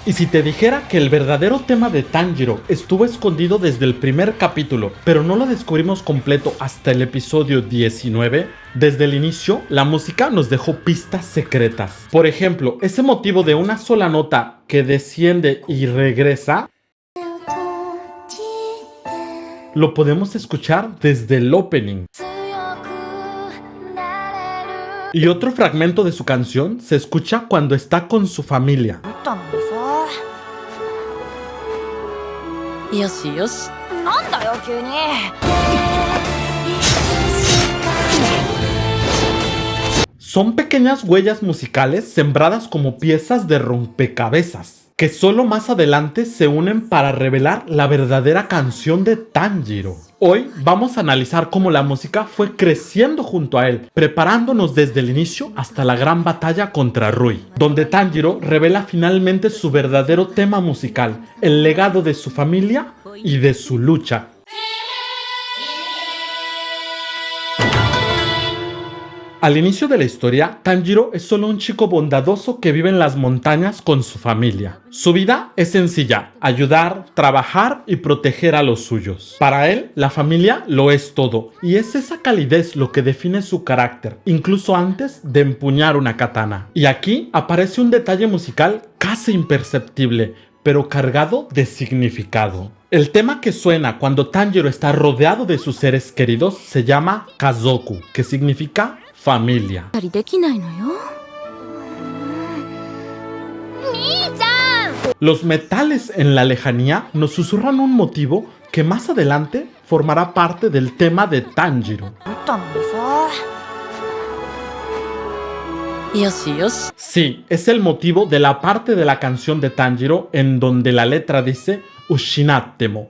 Y si te dijera que el verdadero tema de Tanjiro estuvo escondido desde el primer capítulo, pero no lo descubrimos completo hasta el episodio 19, desde el inicio la música nos dejó pistas secretas. Por ejemplo, ese motivo de una sola nota que desciende y regresa, lo podemos escuchar desde el opening. Y otro fragmento de su canción se escucha cuando está con su familia. Son pequeñas huellas musicales sembradas como piezas de rompecabezas, que solo más adelante se unen para revelar la verdadera canción de Tanjiro. Hoy vamos a analizar cómo la música fue creciendo junto a él, preparándonos desde el inicio hasta la gran batalla contra Rui, donde Tanjiro revela finalmente su verdadero tema musical, el legado de su familia y de su lucha. Al inicio de la historia, Tanjiro es solo un chico bondadoso que vive en las montañas con su familia. Su vida es sencilla: ayudar, trabajar y proteger a los suyos. Para él, la familia lo es todo, y es esa calidez lo que define su carácter, incluso antes de empuñar una katana. Y aquí aparece un detalle musical casi imperceptible, pero cargado de significado. El tema que suena cuando Tanjiro está rodeado de sus seres queridos se llama Kazoku, que significa familia. Los metales en la lejanía nos susurran un motivo que más adelante formará parte del tema de Tanjiro. Sí, es el motivo de la parte de la canción de Tanjiro en donde la letra dice Ushinattemo.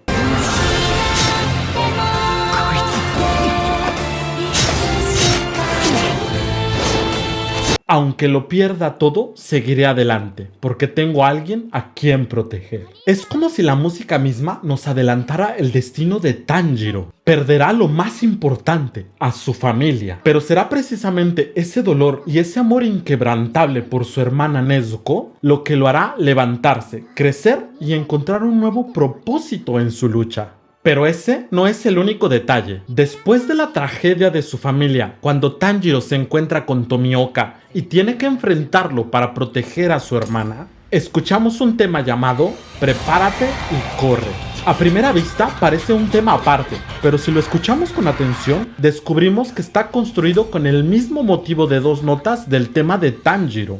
Aunque lo pierda todo, seguiré adelante, porque tengo a alguien a quien proteger. Es como si la música misma nos adelantara el destino de Tanjiro. Perderá lo más importante, a su familia. Pero será precisamente ese dolor y ese amor inquebrantable por su hermana Nezuko lo que lo hará levantarse, crecer y encontrar un nuevo propósito en su lucha. Pero ese no es el único detalle. Después de la tragedia de su familia, cuando Tanjiro se encuentra con Tomioka y tiene que enfrentarlo para proteger a su hermana, escuchamos un tema llamado Prepárate y corre. A primera vista parece un tema aparte, pero si lo escuchamos con atención, descubrimos que está construido con el mismo motivo de dos notas del tema de Tanjiro.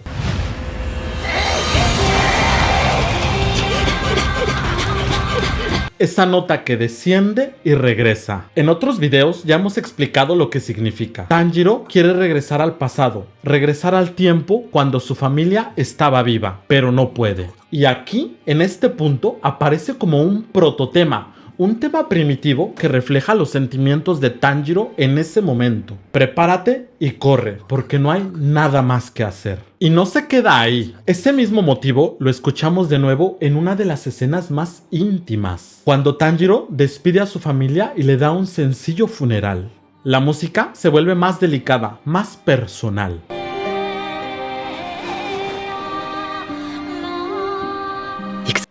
Esa nota que desciende y regresa. En otros videos ya hemos explicado lo que significa. Tanjiro quiere regresar al pasado, regresar al tiempo cuando su familia estaba viva, pero no puede. Y aquí, en este punto, aparece como un prototema, un tema primitivo que refleja los sentimientos de Tanjiro en ese momento. Prepárate y corre, porque no hay nada más que hacer. Y no se queda ahí. Ese mismo motivo lo escuchamos de nuevo en una de las escenas más íntimas, cuando Tanjiro despide a su familia y le da un sencillo funeral. La música se vuelve más delicada, más personal.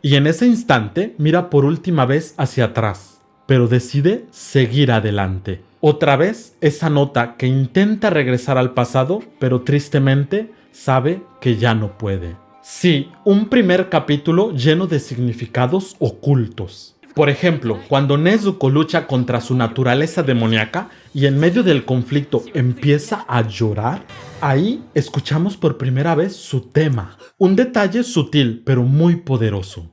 Y en ese instante mira por última vez hacia atrás, pero decide seguir adelante. Otra vez esa nota que intenta regresar al pasado, pero tristemente sabe que ya no puede. Sí, un primer capítulo lleno de significados ocultos. Por ejemplo, cuando Nezuko lucha contra su naturaleza demoníaca y en medio del conflicto empieza a llorar, ahí escuchamos por primera vez su tema. Un detalle sutil pero muy poderoso.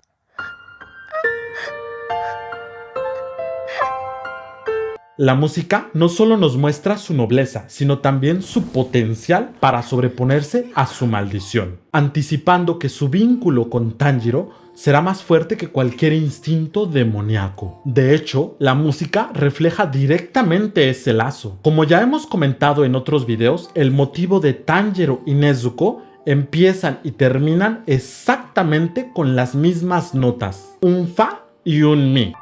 La música no solo nos muestra su nobleza, sino también su potencial para sobreponerse a su maldición, anticipando que su vínculo con Tanjiro será más fuerte que cualquier instinto demoníaco. De hecho, la música refleja directamente ese lazo. Como ya hemos comentado en otros videos, el motivo de Tanjiro y Nezuko empiezan y terminan exactamente con las mismas notas, un fa y un mi.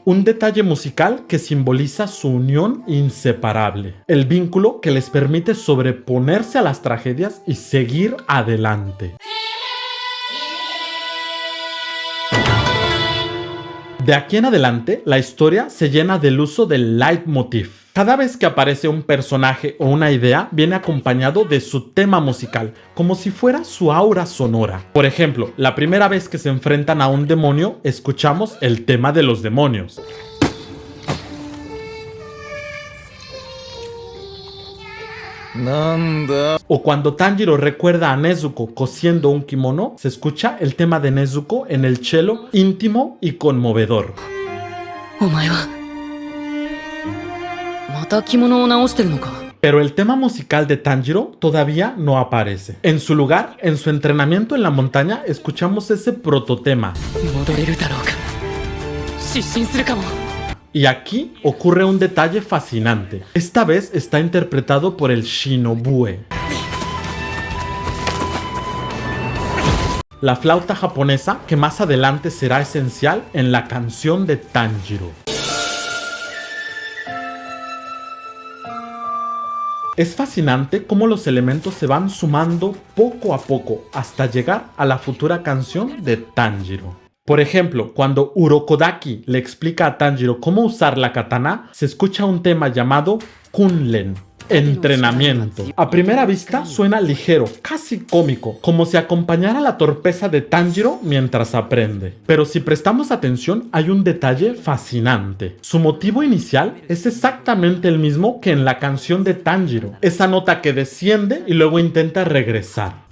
un detalle musical que simboliza su unión inseparable, el vínculo que les permite sobreponerse a las tragedias y seguir adelante. De aquí en adelante, la historia se llena del uso del leitmotiv. Cada vez que aparece un personaje o una idea, viene acompañado de su tema musical, como si fuera su aura sonora. Por ejemplo, la primera vez que se enfrentan a un demonio, escuchamos el tema de los demonios. O cuando Tanjiro recuerda a Nezuko cosiendo un kimono, se escucha el tema de Nezuko en el cello, íntimo y conmovedor. Pero el tema musical de Tanjiro todavía no aparece. En su lugar, en su entrenamiento en la montaña, escuchamos ese prototema. Y aquí ocurre un detalle fascinante. Esta vez está interpretado por el Shinobue, la flauta japonesa que más adelante será esencial en la canción de Tanjiro. Es fascinante cómo los elementos se van sumando poco a poco hasta llegar a la futura canción de Tanjiro. Por ejemplo, cuando Urokodaki le explica a Tanjiro cómo usar la katana, se escucha un tema llamado Kunlen, entrenamiento. A primera vista suena ligero, casi cómico, como si acompañara la torpeza de Tanjiro mientras aprende. Pero si prestamos atención, hay un detalle fascinante. Su motivo inicial es exactamente el mismo que en la canción de Tanjiro. Esa nota que desciende y luego intenta regresar.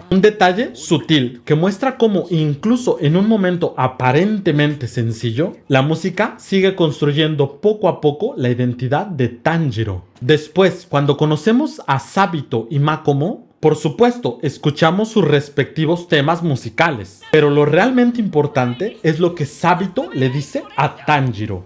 Un detalle sutil que muestra cómo incluso en un momento aparentemente sencillo, la música sigue construyendo poco a poco la identidad de Tanjiro. Después, cuando conocemos a Sabito y Makomo, por supuesto, escuchamos sus respectivos temas musicales, pero lo realmente importante es lo que Sabito le dice a Tanjiro.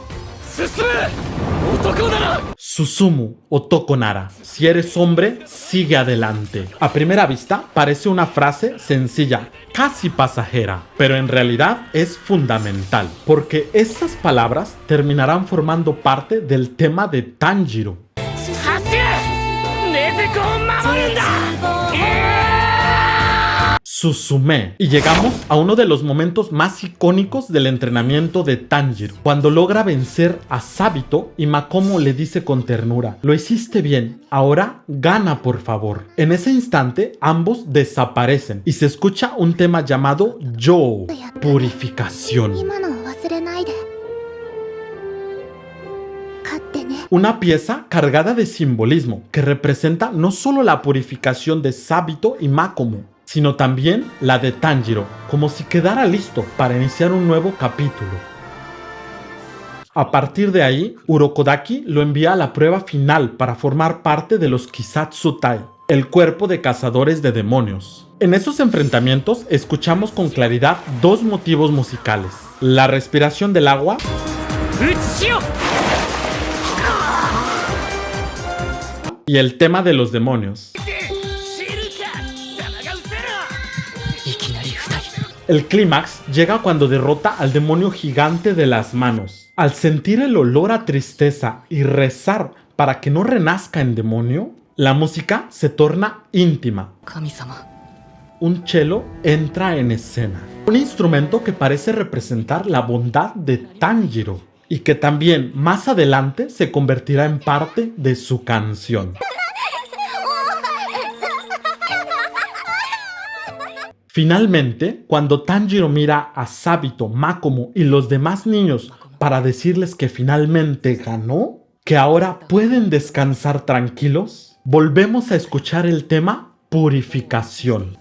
Susumu Otoko Nara. Si eres hombre, sigue adelante. A primera vista parece una frase sencilla, casi pasajera, pero en realidad es fundamental, porque esas palabras terminarán formando parte del tema de Tanjiro. Suzume. Y llegamos a uno de los momentos más icónicos del entrenamiento de Tanjiro, cuando logra vencer a Sabito y Makomo le dice con ternura: lo hiciste bien, ahora gana por favor. En ese instante ambos desaparecen y se escucha un tema llamado Yo, purificación. Una pieza cargada de simbolismo que representa no solo la purificación de Sabito y Makomo, sino también la de Tanjiro, como si quedara listo para iniciar un nuevo capítulo. A partir de ahí, Urokodaki lo envía a la prueba final para formar parte de los Kisatsutai, el cuerpo de cazadores de demonios. En esos enfrentamientos escuchamos con claridad dos motivos musicales: la respiración del agua y el tema de los demonios. El clímax llega cuando derrota al demonio gigante de las manos. Al sentir el olor a tristeza y rezar para que no renazca en demonio, la música se torna íntima. Un cello entra en escena. Un instrumento que parece representar la bondad de Tanjiro y que también más adelante se convertirá en parte de su canción. Finalmente, cuando Tanjiro mira a Sabito, Makomo y los demás niños para decirles que finalmente ganó, que ahora pueden descansar tranquilos, volvemos a escuchar el tema Purificación.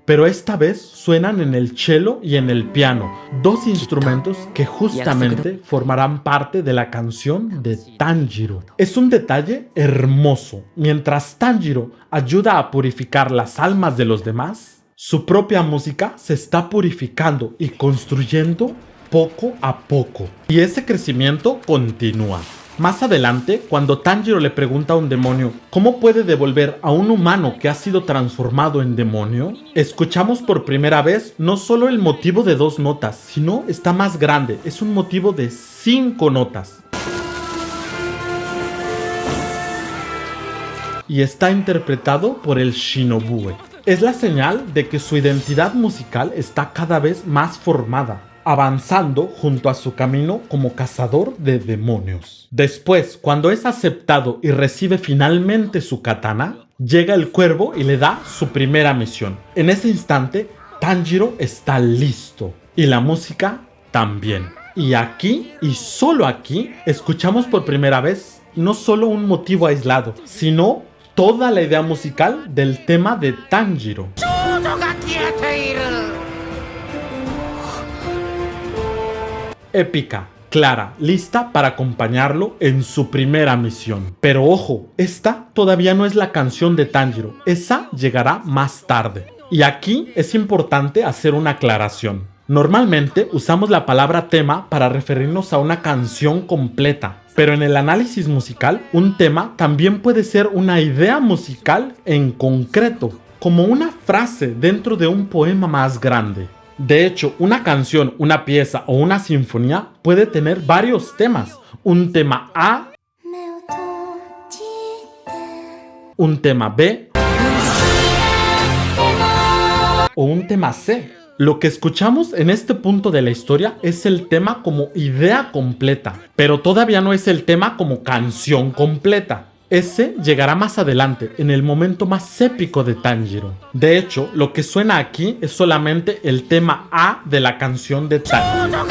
Pero esta vez suenan en el cello y en el piano, dos instrumentos que justamente formarán parte de la canción de Tanjiro. Es un detalle hermoso. Mientras Tanjiro ayuda a purificar las almas de los demás, su propia música se está purificando y construyendo poco a poco. Y ese crecimiento continúa. Más adelante, cuando Tanjiro le pregunta a un demonio cómo puede devolver a un humano que ha sido transformado en demonio, escuchamos por primera vez no solo el motivo de 2 notas, sino está más grande, es un motivo de 5 notas. Y está interpretado por el Shinobue. Es la señal de que su identidad musical está cada vez más formada, avanzando junto a su camino como cazador de demonios. Después, cuando es aceptado y recibe finalmente su katana, llega el cuervo y le da su primera misión. En ese instante, Tanjiro está listo y la música también. Y aquí, y solo aquí, escuchamos por primera vez no solo un motivo aislado, sino toda la idea musical del tema de Tanjiro. Épica, clara, lista para acompañarlo en su primera misión. Pero ojo, esta todavía no es la canción de Tanjiro, esa llegará más tarde. Y aquí es importante hacer una aclaración. Normalmente usamos la palabra tema para referirnos a una canción completa, pero en el análisis musical, un tema también puede ser una idea musical en concreto, como una frase dentro de un poema más grande. De hecho, una canción, una pieza o una sinfonía puede tener varios temas. Un tema A, un tema B o un tema C. Lo que escuchamos en este punto de la historia es el tema como idea completa, pero todavía no es el tema como canción completa. Ese llegará más adelante, en el momento más épico de Tanjiro. De hecho, lo que suena aquí es solamente el tema A de la canción de Tanjiro.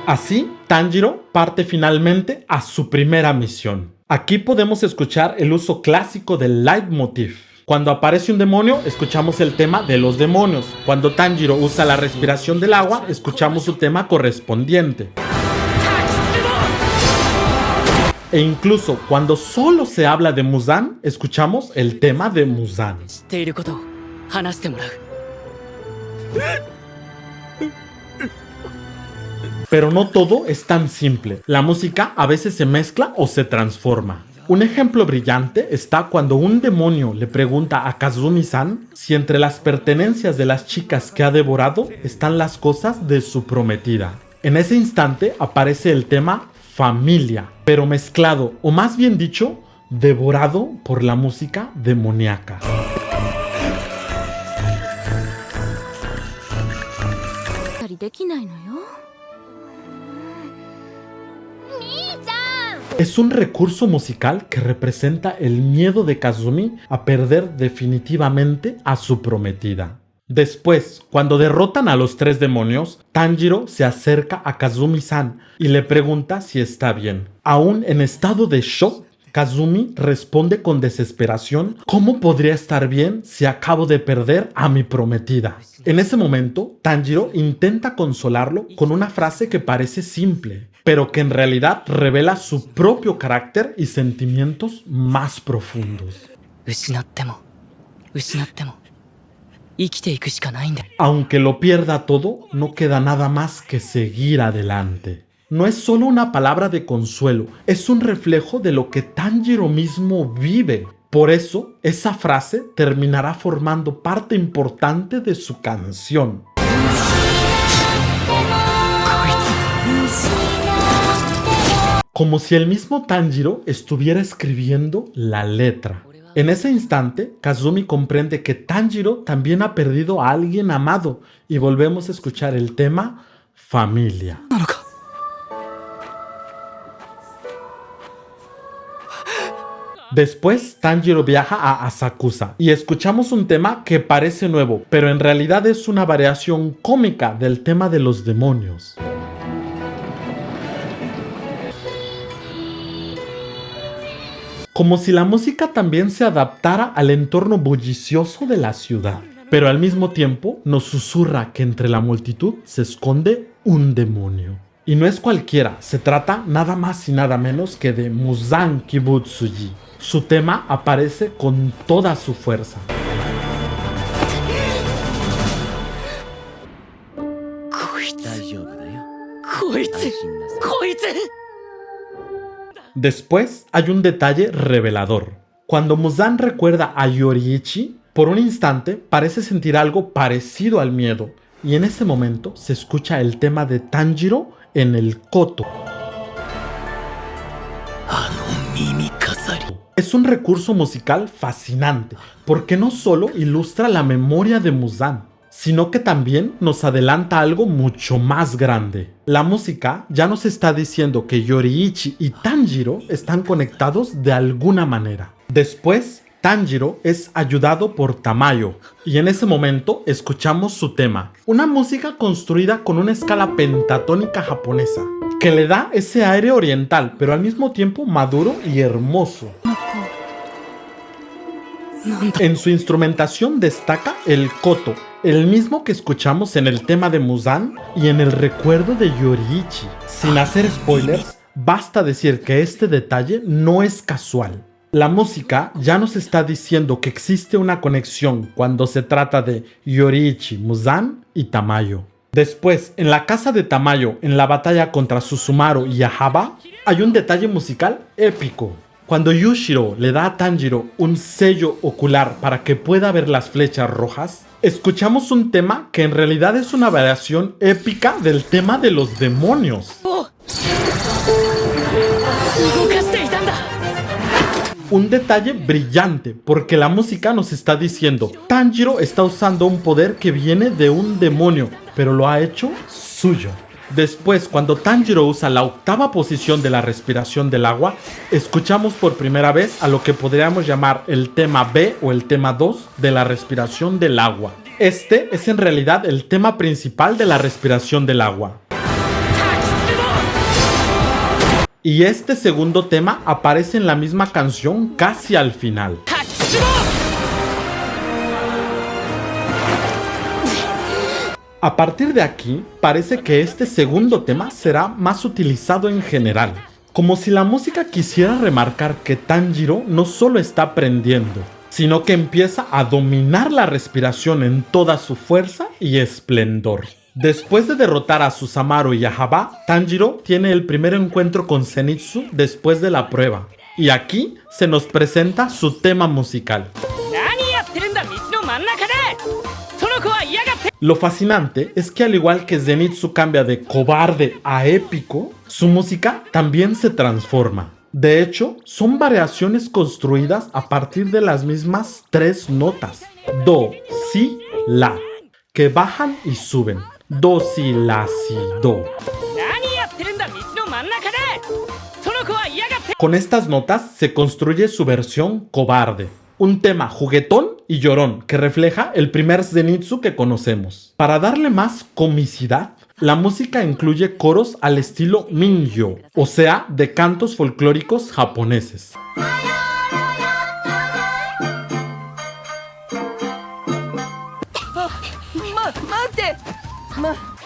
Así, Tanjiro parte finalmente a su primera misión. Aquí podemos escuchar el uso clásico del leitmotiv. Cuando aparece un demonio, escuchamos el tema de los demonios. Cuando Tanjiro usa la respiración del agua, escuchamos su tema correspondiente. E incluso cuando solo se habla de Muzan, escuchamos el tema de Muzan. Pero no todo es tan simple. La música a veces se mezcla o se transforma. Un ejemplo brillante está cuando un demonio le pregunta a Kazumi-san si entre las pertenencias de las chicas que ha devorado están las cosas de su prometida. En ese instante aparece el tema familia, pero mezclado, o más bien dicho, devorado por la música demoníaca. Es un recurso musical que representa el miedo de Kazumi a perder definitivamente a su prometida. Después, cuando derrotan a los 3 demonios, Tanjiro se acerca a Kazumi-san y le pregunta si está bien. Aún en estado de shock, Kazumi responde con desesperación: ¿cómo podría estar bien si acabo de perder a mi prometida? En ese momento, Tanjiro intenta consolarlo con una frase que parece simple, pero que en realidad revela su propio carácter y sentimientos más profundos. Aunque lo pierda todo, no queda nada más que seguir adelante. No es solo una palabra de consuelo, es un reflejo de lo que Tanjiro mismo vive. Por eso, esa frase terminará formando parte importante de su canción. Como si el mismo Tanjiro estuviera escribiendo la letra. En ese instante, Kazumi comprende que Tanjiro también ha perdido a alguien amado y volvemos a escuchar el tema Familia. Después, Tanjiro viaja a Asakusa y escuchamos un tema que parece nuevo, pero en realidad es una variación cómica del tema de los demonios. Como si la música también se adaptara al entorno bullicioso de la ciudad, pero al mismo tiempo nos susurra que entre la multitud se esconde un demonio. Y no es cualquiera, se trata nada más y nada menos que de Muzan Kibutsuji. Su tema aparece con toda su fuerza. Después hay un detalle revelador. Cuando Muzan recuerda a Yoriichi, por un instante parece sentir algo parecido al miedo, y en ese momento se escucha el tema de Tanjiro en el koto. Es un recurso musical fascinante, porque no solo ilustra la memoria de Muzan, sino que también nos adelanta algo mucho más grande. La música ya nos está diciendo que Yoriichi y Tanjiro están conectados de alguna manera. Después, Tanjiro es ayudado por Tamayo, y en ese momento escuchamos su tema, una música construida con una escala pentatónica japonesa, que le da ese aire oriental, pero al mismo tiempo maduro y hermoso. En su instrumentación destaca el koto, el mismo que escuchamos en el tema de Muzan y en el recuerdo de Yoriichi. Sin hacer spoilers, basta decir que este detalle no es casual. La música ya nos está diciendo que existe una conexión cuando se trata de Yoriichi, Muzan y Tamayo. Después, en la casa de Tamayo, en la batalla contra Susumaru y Ahaba, hay un detalle musical épico. Cuando Yushiro le da a Tanjiro un sello ocular para que pueda ver las flechas rojas, escuchamos un tema que en realidad es una variación épica del tema de los demonios. Un detalle brillante, porque la música nos está diciendo, Tanjiro está usando un poder que viene de un demonio, pero lo ha hecho suyo. Después, cuando Tanjiro usa la octava posición de la respiración del agua, escuchamos por primera vez a lo que podríamos llamar el tema B o el tema 2 de la respiración del agua. Este es en realidad el tema principal de la respiración del agua. Y este segundo tema aparece en la misma canción casi al final. A partir de aquí, parece que este segundo tema será más utilizado en general, como si la música quisiera remarcar que Tanjiro no solo está aprendiendo, sino que empieza a dominar la respiración en toda su fuerza y esplendor. Después de derrotar a Susumaru y a Ahaba, Tanjiro tiene el primer encuentro con Zenitsu después de la prueba, y aquí se nos presenta su tema musical. Lo fascinante es que al igual que Zenitsu cambia de cobarde a épico, su música también se transforma. De hecho, son variaciones construidas a partir de las mismas tres notas, do, si, la, que bajan y suben. Do, si, la, si, do. Con estas notas se construye su versión cobarde. Un tema juguetón y llorón que refleja el primer Zenitsu que conocemos. Para darle más comicidad, la música incluye coros al estilo Mingyō, o sea, de cantos folclóricos japoneses.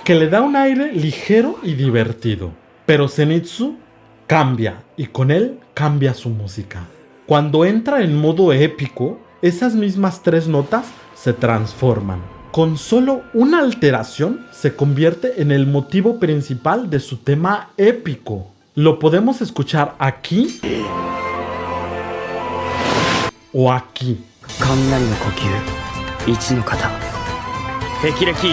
Que le da un aire ligero y divertido. Pero Zenitsu cambia y con él cambia su música. Cuando entra en modo épico, esas mismas tres notas se transforman. Con solo una alteración se convierte en el motivo principal de su tema épico. Lo podemos escuchar aquí o aquí.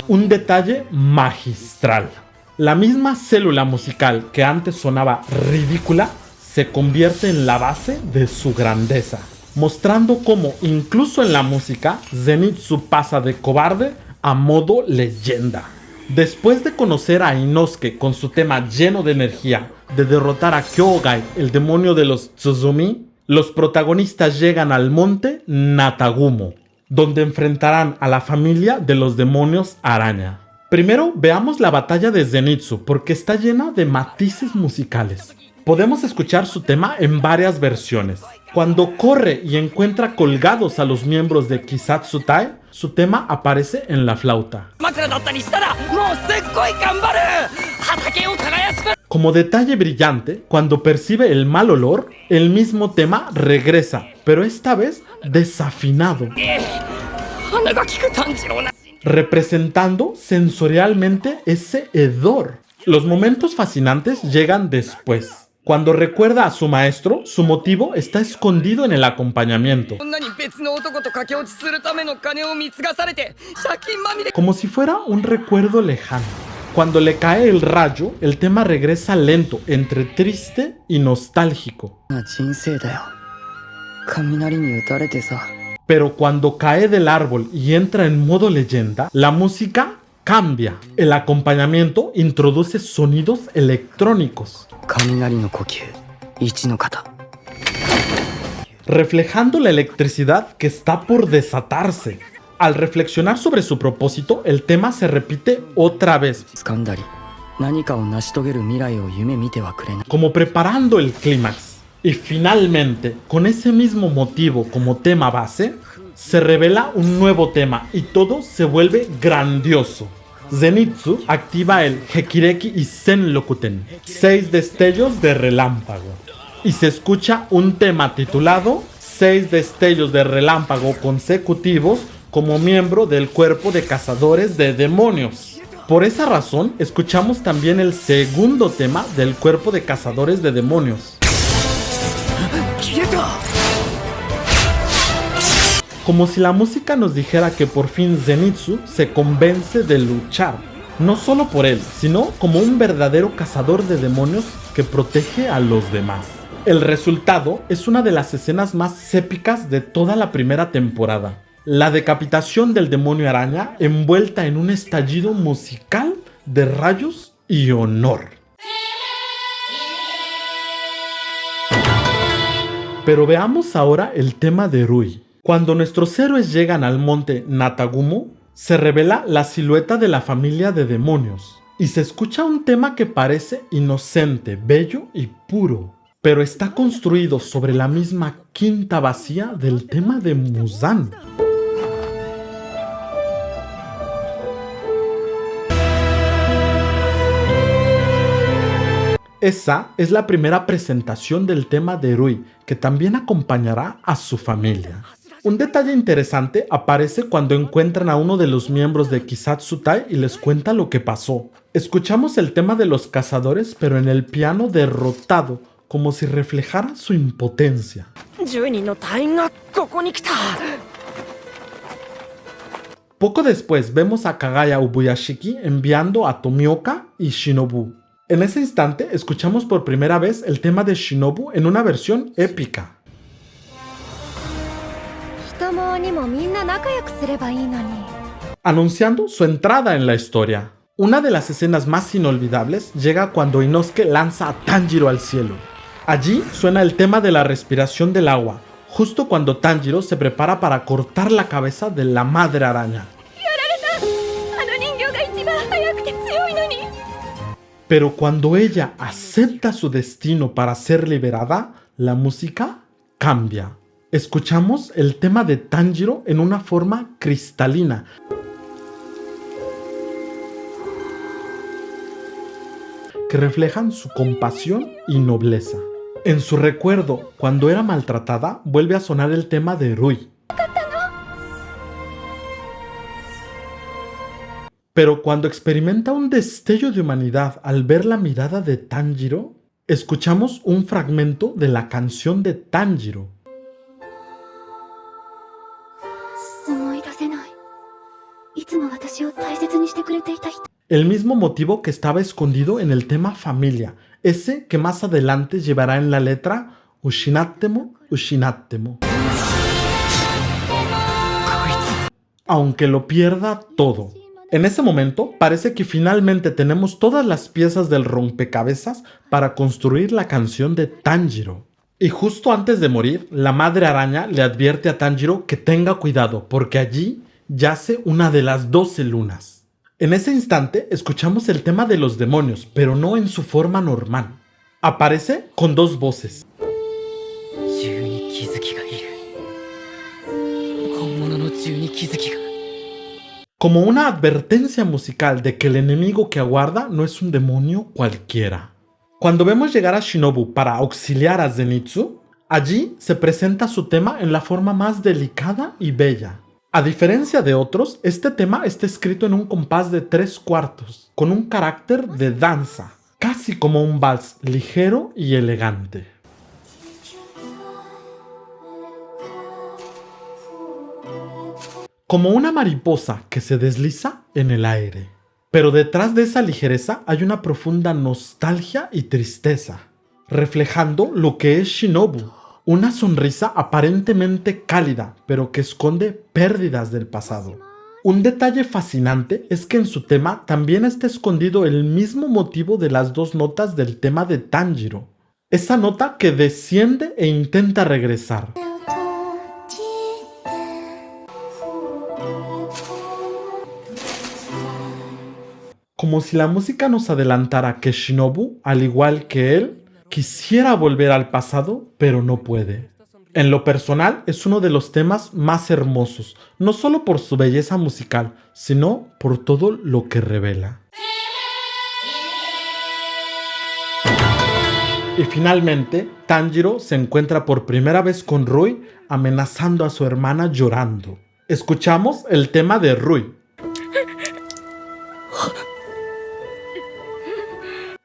Un detalle magistral. La misma célula musical que antes sonaba ridícula se convierte en la base de su grandeza, mostrando cómo incluso en la música Zenitsu pasa de cobarde a modo leyenda. Después de conocer a Inosuke con su tema lleno de energía, de derrotar a Kyogai, el demonio de los Tsuzumi, los protagonistas llegan al monte Natagumo, donde enfrentarán a la familia de los demonios araña. Primero veamos la batalla de Zenitsu porque está llena de matices musicales. Podemos escuchar su tema en varias versiones. Cuando corre y encuentra colgados a los miembros de Kisatsutai, su tema aparece en la flauta. Como detalle brillante, cuando percibe el mal olor, el mismo tema regresa, pero esta vez desafinado, representando sensorialmente ese hedor. Los momentos fascinantes llegan después. Cuando recuerda a su maestro, su motivo está escondido en el acompañamiento. Como si fuera un recuerdo lejano. Cuando le cae el rayo, el tema regresa lento, entre triste y nostálgico. Pero cuando cae del árbol y entra en modo leyenda, la música cambia. El acompañamiento introduce sonidos electrónicos, reflejando la electricidad que está por desatarse. Al reflexionar sobre su propósito, el tema se repite otra vez, como preparando el clímax. Y finalmente, con ese mismo motivo como tema base, se revela un nuevo tema y todo se vuelve grandioso. Zenitsu activa el Hekireki y Senrokuten, 6 destellos de relámpago. Y se escucha un tema titulado 6 destellos de relámpago consecutivos como miembro del cuerpo de cazadores de demonios. Por esa razón, escuchamos también el segundo tema del cuerpo de cazadores de demonios. Como si la música nos dijera que por fin Zenitsu se convence de luchar, no solo por él, sino como un verdadero cazador de demonios que protege a los demás. El resultado es una de las escenas más épicas de toda la primera temporada. La decapitación del demonio araña envuelta en un estallido musical de rayos y honor. Pero veamos ahora el tema de Rui. Cuando nuestros héroes llegan al monte Natagumo, se revela la silueta de la familia de demonios y se escucha un tema que parece inocente, bello y puro, pero está construido sobre la misma quinta vacía del tema de Muzan. Esa es la primera presentación del tema de Rui, que también acompañará a su familia. Un detalle interesante aparece cuando encuentran a uno de los miembros de Kisatsutai y les cuenta lo que pasó. Escuchamos el tema de los cazadores, pero en el piano derrotado, como si reflejara su impotencia. Poco después vemos a Kagaya Ubuyashiki enviando a Tomioka y Shinobu. En ese instante escuchamos por primera vez el tema de Shinobu en una versión épica, anunciando su entrada en la historia. Una de las escenas más inolvidables llega cuando Inosuke lanza a Tanjiro al cielo. Allí suena el tema de la respiración del agua, justo cuando Tanjiro se prepara para cortar la cabeza de la madre araña. Pero cuando ella acepta su destino para ser liberada, la música cambia. Escuchamos el tema de Tanjiro en una forma cristalina, que reflejan su compasión y nobleza. En su recuerdo, cuando era maltratada, vuelve a sonar el tema de Rui. Pero cuando experimenta un destello de humanidad al ver la mirada de Tanjiro, escuchamos un fragmento de la canción de Tanjiro. El mismo motivo que estaba escondido en el tema familia, ese que más adelante llevará en la letra Ushinattemo, Ushinattemo. Aunque lo pierda todo. En ese momento parece que finalmente tenemos todas las piezas del rompecabezas para construir la canción de Tanjiro. Y justo antes de morir, la madre araña le advierte a Tanjiro que tenga cuidado porque allí yace una de las 12 lunas. En ese instante escuchamos el tema de los demonios, pero no en su forma normal. Aparece con 2 voces. Como una advertencia musical de que el enemigo que aguarda no es un demonio cualquiera. Cuando vemos llegar a Shinobu para auxiliar a Zenitsu, allí se presenta su tema en la forma más delicada y bella. A diferencia de otros, este tema está escrito en un compás de 3/4. con un carácter de danza, casi como un vals ligero y elegante. Como una mariposa que se desliza en el aire. Pero detrás de esa ligereza hay una profunda nostalgia y tristeza, reflejando lo que es Shinobu, una sonrisa aparentemente cálida, pero que esconde pérdidas del pasado. Un detalle fascinante es que en su tema también está escondido el mismo motivo de las dos notas del tema de Tanjiro. Esa nota que desciende e intenta regresar. Como si la música nos adelantara que Shinobu, al igual que él, quisiera volver al pasado, pero no puede. En lo personal, es uno de los temas más hermosos, no solo por su belleza musical, sino por todo lo que revela. Y finalmente, Tanjiro se encuentra por primera vez con Rui, amenazando a su hermana llorando. Escuchamos el tema de Rui.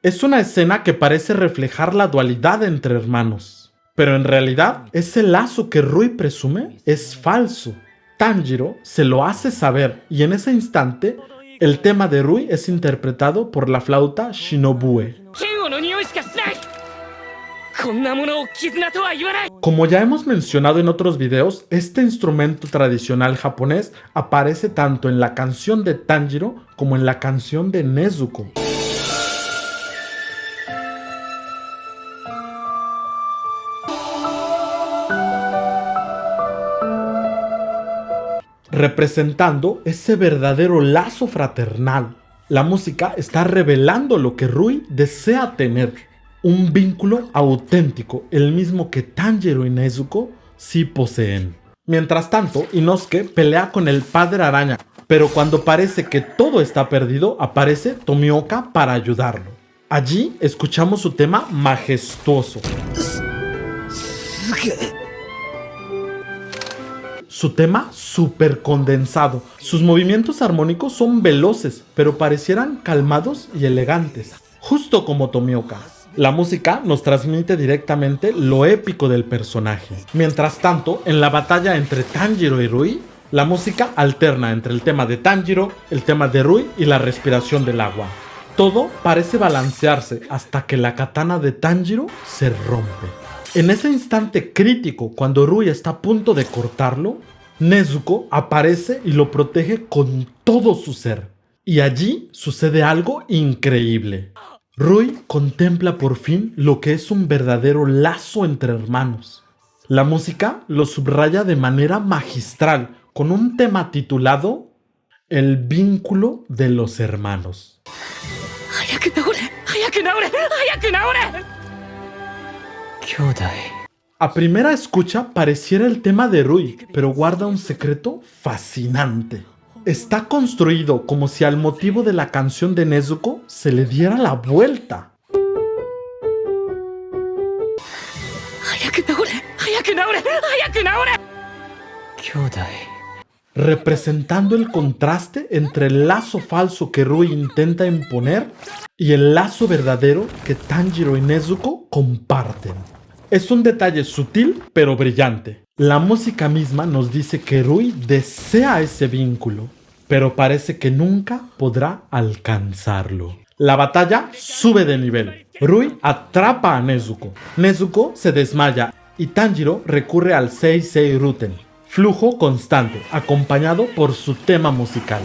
Es una escena que parece reflejar la dualidad entre hermanos. Pero en realidad, ese lazo que Rui presume es falso. Tanjiro se lo hace saber y en ese instante, el tema de Rui es interpretado por la flauta Shinobue. Como ya hemos mencionado en otros videos, este instrumento tradicional japonés aparece tanto en la canción de Tanjiro como en la canción de Nezuko. Representando ese verdadero lazo fraternal. La música está revelando lo que Rui desea tener, un vínculo auténtico, el mismo que Tanjiro y Nezuko sí poseen. Mientras tanto, Inosuke pelea con el Padre Araña, pero cuando parece que todo está perdido, aparece Tomioka para ayudarlo. Allí escuchamos su tema majestuoso. Su tema súper condensado. Sus movimientos armónicos son veloces, pero parecieran calmados y elegantes, justo como Tomioka. La música nos transmite directamente lo épico del personaje. Mientras tanto, en la batalla entre Tanjiro y Rui, la música alterna entre el tema de Tanjiro, el tema de Rui y la respiración del agua. Todo parece balancearse hasta que la katana de Tanjiro se rompe. En ese instante crítico, cuando Rui está a punto de cortarlo, Nezuko aparece y lo protege con todo su ser. Y allí sucede algo increíble. Rui contempla por fin lo que es un verdadero lazo entre hermanos. La música lo subraya de manera magistral con un tema titulado El vínculo de los hermanos. A primera escucha pareciera el tema de Rui, pero guarda un secreto fascinante. Está construido como si al motivo de la canción de Nezuko se le diera la vuelta. Representando el contraste entre el lazo falso que Rui intenta imponer y el lazo verdadero que Tanjiro y Nezuko comparten. Es un detalle sutil pero brillante. La música misma nos dice que Rui desea ese vínculo, pero parece que nunca podrá alcanzarlo. La batalla sube de nivel. Rui atrapa a Nezuko. Nezuko se desmaya y Tanjiro recurre al Seisei Ruten, flujo constante, acompañado por su tema musical.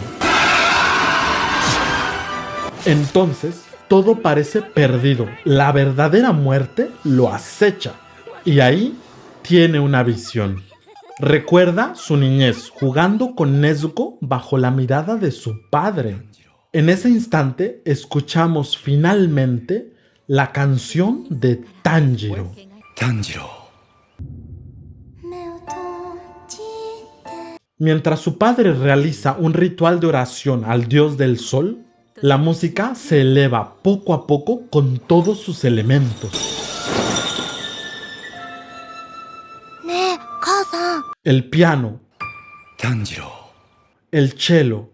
Entonces, todo parece perdido. La verdadera muerte lo acecha. Y ahí tiene una visión. Recuerda su niñez jugando con Nezuko bajo la mirada de su padre. En ese instante escuchamos finalmente la canción de Tanjiro. Mientras su padre realiza un ritual de oración al dios del sol, la música se eleva poco a poco con todos sus elementos. El piano, el cello,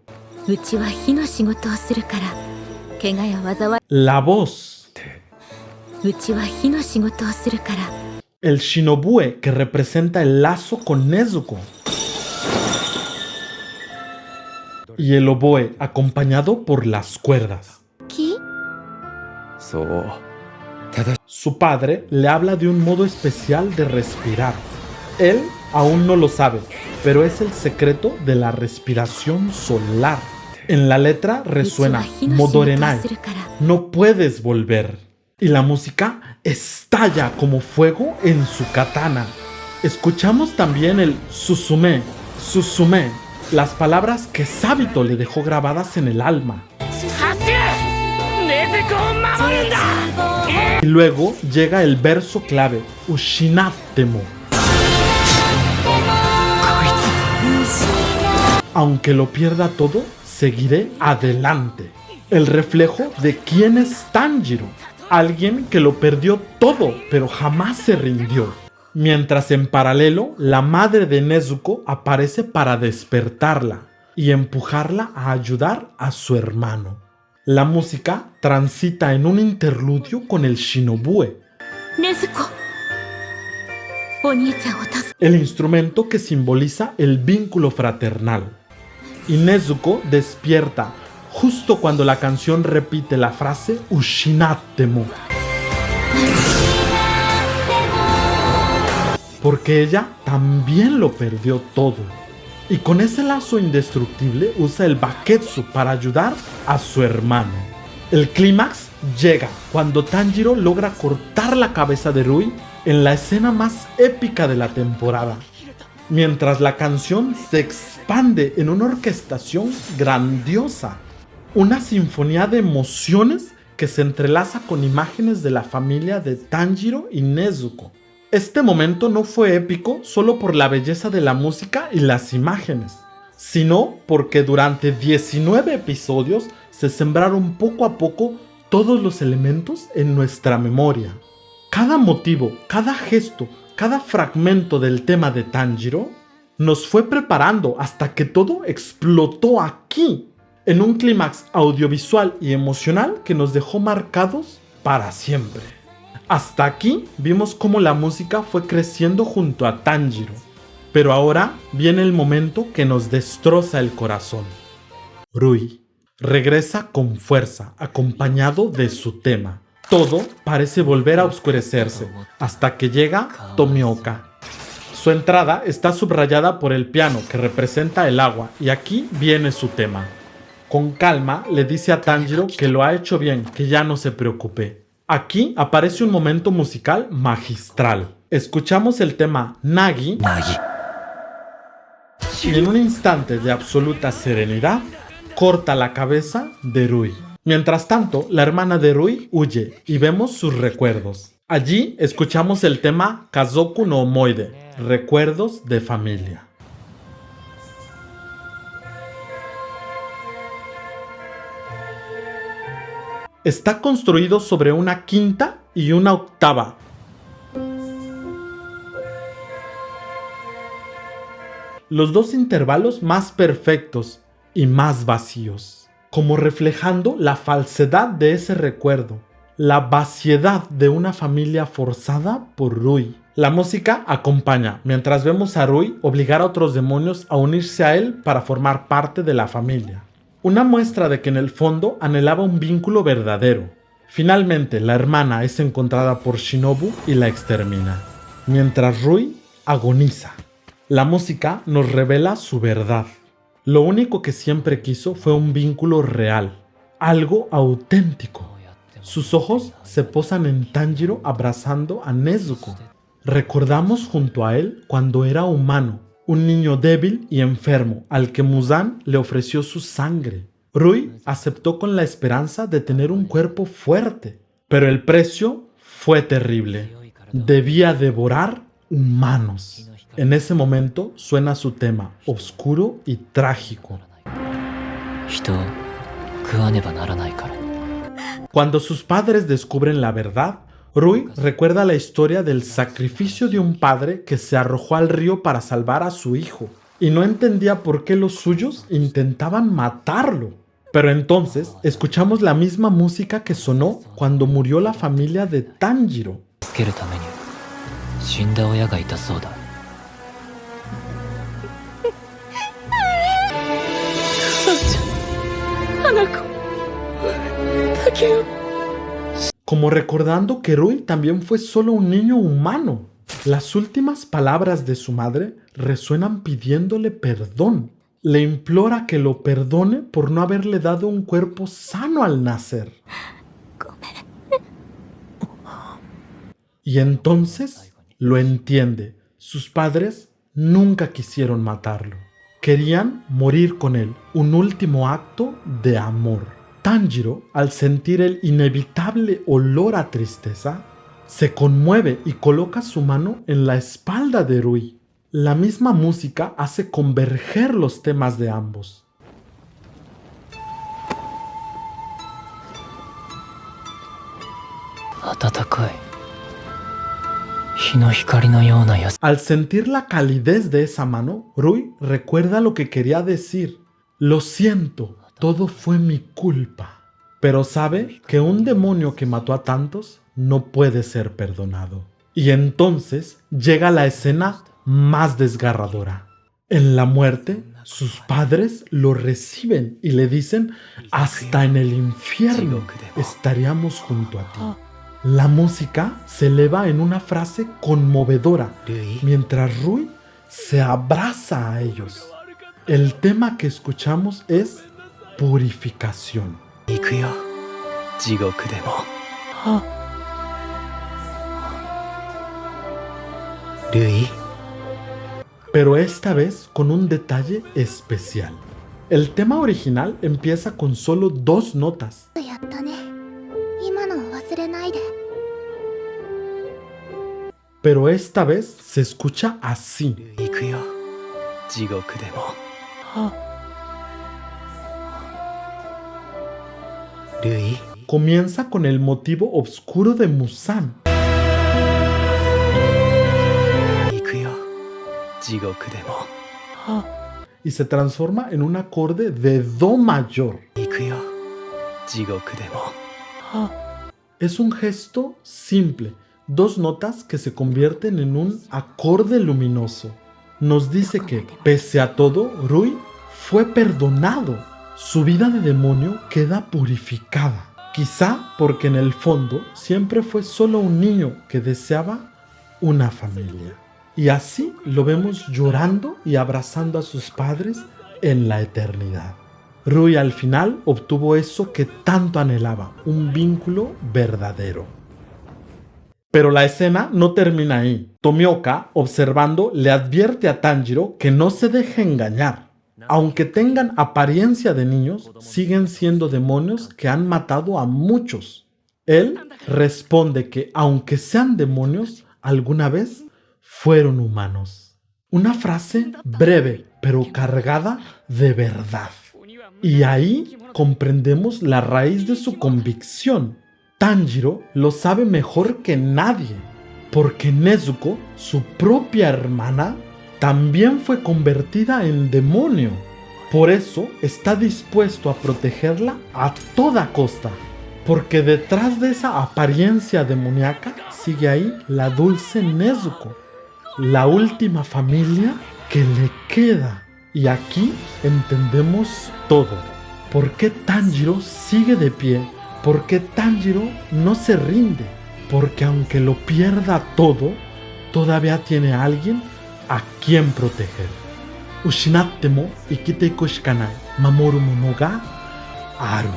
La voz. うちは火の仕事をするから。 El Shinobue, que representa el lazo con Nezuko. Y el oboe, acompañado por las cuerdas. 木 Su padre le habla de un modo especial de respirar. Él aún no lo sabe, pero es el secreto de la respiración solar. En la letra resuena Modorenai, no puedes volver. Y la música estalla como fuego en su katana. Escuchamos también el Susume, Susume, las palabras que Sabito le dejó grabadas en el alma. Y luego llega el verso clave, Ushinatemo. Aunque lo pierda todo, seguiré adelante. El reflejo de quién es Tanjiro. Alguien que lo perdió todo, pero jamás se rindió. Mientras en paralelo, la madre de Nezuko aparece para despertarla y empujarla a ayudar a su hermano. La música transita en un interludio con el Shinobue, el instrumento que simboliza el vínculo fraternal. Y Nezuko despierta justo cuando la canción repite la frase Ushinatemo. Porque ella también lo perdió todo. Y con ese lazo indestructible usa el Baketsu para ayudar a su hermano. El clímax llega cuando Tanjiro logra cortar la cabeza de Rui en la escena más épica de la temporada. Mientras la canción se expande en una orquestación grandiosa. Una sinfonía de emociones que se entrelaza con imágenes de la familia de Tanjiro y Nezuko. Este momento no fue épico solo por la belleza de la música y las imágenes, sino porque durante 19 episodios se sembraron poco a poco todos los elementos en nuestra memoria. Cada motivo, cada gesto, cada fragmento del tema de Tanjiro nos fue preparando hasta que todo explotó aquí, en un clímax audiovisual y emocional que nos dejó marcados para siempre. Hasta aquí vimos cómo la música fue creciendo junto a Tanjiro, pero ahora viene el momento que nos destroza el corazón. Rui regresa con fuerza, acompañado de su tema. Todo parece volver a oscurecerse, hasta que llega Tomioka. Su entrada está subrayada por el piano que representa el agua, y aquí viene su tema. Con calma le dice a Tanjiro que lo ha hecho bien, que ya no se preocupe. Aquí aparece un momento musical magistral. Escuchamos el tema Nagi, y en un instante de absoluta serenidad, corta la cabeza de Rui. Mientras tanto, la hermana de Rui huye y vemos sus recuerdos. Allí escuchamos el tema Kazoku no Omoide, recuerdos de familia. Está construido sobre una quinta y una octava. Los dos intervalos más perfectos y más vacíos, como reflejando la falsedad de ese recuerdo, la vaciedad de una familia forzada por Rui. La música acompaña, mientras vemos a Rui obligar a otros demonios a unirse a él para formar parte de la familia. Una muestra de que en el fondo anhelaba un vínculo verdadero. Finalmente, la hermana es encontrada por Shinobu y la extermina, mientras Rui agoniza. La música nos revela su verdad. Lo único que siempre quiso fue un vínculo real, algo auténtico. Sus ojos se posan en Tanjiro abrazando a Nezuko. Recordamos junto a él cuando era humano, un niño débil y enfermo al que Muzan le ofreció su sangre. Rui aceptó con la esperanza de tener un cuerpo fuerte, pero el precio fue terrible. Debía devorar humanos. En ese momento suena su tema, oscuro y trágico. Cuando sus padres descubren la verdad, Rui recuerda la historia del sacrificio de un padre que se arrojó al río para salvar a su hijo, y no entendía por qué los suyos intentaban matarlo. Pero entonces escuchamos la misma música que sonó cuando murió la familia de Tanjiro. 助けるために死んだ親がいたそうだ。Como recordando que Rui también fue solo un niño humano. Las últimas palabras de su madre resuenan pidiéndole perdón. Le implora que lo perdone por no haberle dado un cuerpo sano al nacer. Y entonces lo entiende. Sus padres nunca quisieron matarlo. Querían morir con él, un último acto de amor. Tanjiro, al sentir el inevitable olor a tristeza, se conmueve y coloca su mano en la espalda de Rui. La misma música hace converger los temas de ambos. Al sentir la calidez de esa mano, Rui recuerda lo que quería decir. Lo siento, todo fue mi culpa. Pero sabe que un demonio que mató a tantos no puede ser perdonado. Y entonces llega la escena más desgarradora. En la muerte, sus padres lo reciben y le dicen: hasta en el infierno estaríamos junto a ti. La música se eleva en una frase conmovedora, mientras Rui se abraza a ellos. El tema que escuchamos es purificación. Pero esta vez con un detalle especial. El tema original empieza con solo 2 notas. Pero esta vez se escucha así. Comienza con el motivo oscuro de Muzan. Y se transforma en un acorde de Do mayor. Es un gesto simple, 2 notas que se convierten en un acorde luminoso. Nos dice que, pese a todo, Rui fue perdonado. Su vida de demonio queda purificada. Quizá porque en el fondo siempre fue solo un niño que deseaba una familia. Y así lo vemos llorando y abrazando a sus padres en la eternidad. Rui al final obtuvo eso que tanto anhelaba, un vínculo verdadero. Pero la escena no termina ahí. Tomioka, observando, le advierte a Tanjiro que no se deje engañar. Aunque tengan apariencia de niños, siguen siendo demonios que han matado a muchos. Él responde que aunque sean demonios, alguna vez fueron humanos. Una frase breve, pero cargada de verdad. Y ahí comprendemos la raíz de su convicción. Tanjiro lo sabe mejor que nadie, porque Nezuko, su propia hermana, también fue convertida en demonio. Por eso está dispuesto a protegerla a toda costa, porque detrás de esa apariencia demoníaca sigue ahí la dulce Nezuko, la última familia que le queda. Y aquí entendemos todo. ¿Por qué Tanjiro sigue de pie? ¿Por qué Tanjiro no se rinde? Porque aunque lo pierda todo, todavía tiene a alguien a quien proteger. Ushinatte mo ikite iku shikanai, mamoru mono ga aru.